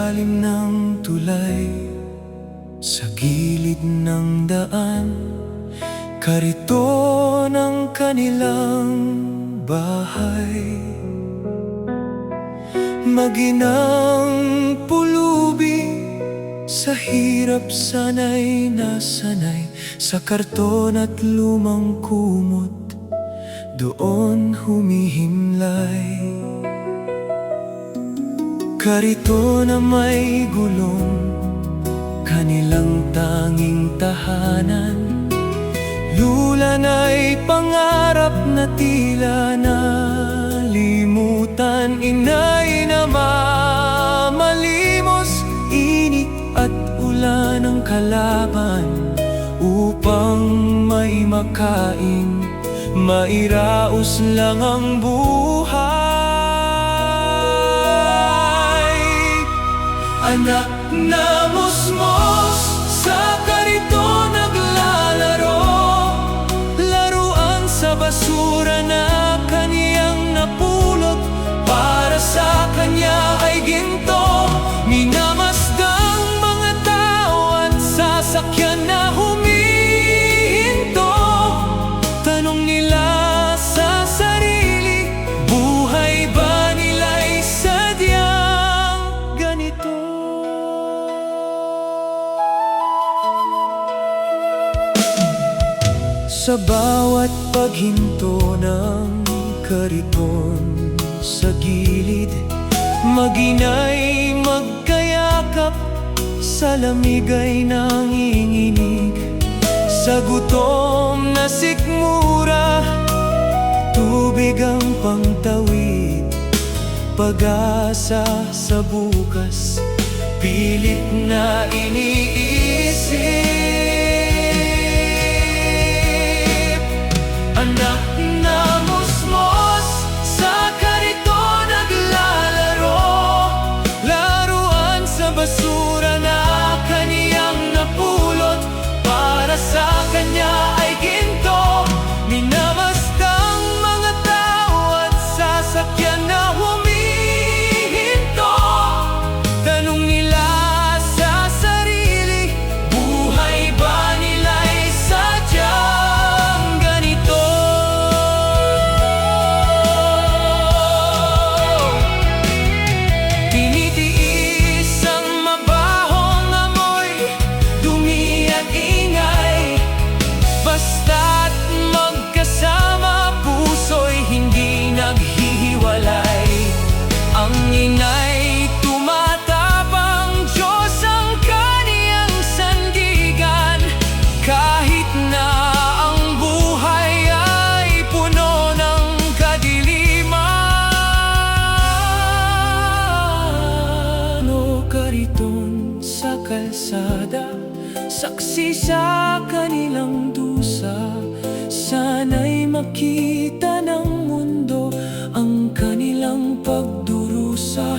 ilalim ng tulay, sa gilid ng daan, karito ng kanilang bahay. Maginang pulubi, sa hirap sana'y nasanay, sa karton at lumang kumot, doon humihimlay. Karito na may gulong, kanilang tanging tahanan, lulan ay pangarap na tila nalimutan. Inay na mamalimos, init at ulan ang kalaban, upang may makain, mairaos lang ang buhay. Anak na musmos, sa karito naglalaro, laruan sa basura na kaniyang napulot, para sa kanya ay ginto. Minamasdang mga tao at sasakyan na humihinto. Tanong nila sa sarili, buhay ba nila'y sadyang ganito? Sa bawat paghinto ng kariton sa gilid, maginay magkayakap, sa lamig ay nanginginig. Sa gutom na sikmura, tubig ang pangtawid. Pag-asa sa bukas, pilit na iniisip. Anak na musmos, sa karito naglalaro, laruan sa basura na kaniyang napulot, para sa kanya ay ginto. Minamastang mga tao at sasakyan na humihinto. Tanong nila sa sarili, buhay ba nila'y sadyang ganito? Tinitiis ang mabahong amoy, dumi at ingay, basta't magkasama, puso'y hindi naghihiwalay. Ang inay tumatapang, Diyos ang kaniyang sandigan, kahit na ang buhay ay puno ng kadiliman. O kariton sa kalsada, saksi sa kanilang dusa, sana'y makita ng mundo ang kanilang pagdurusa.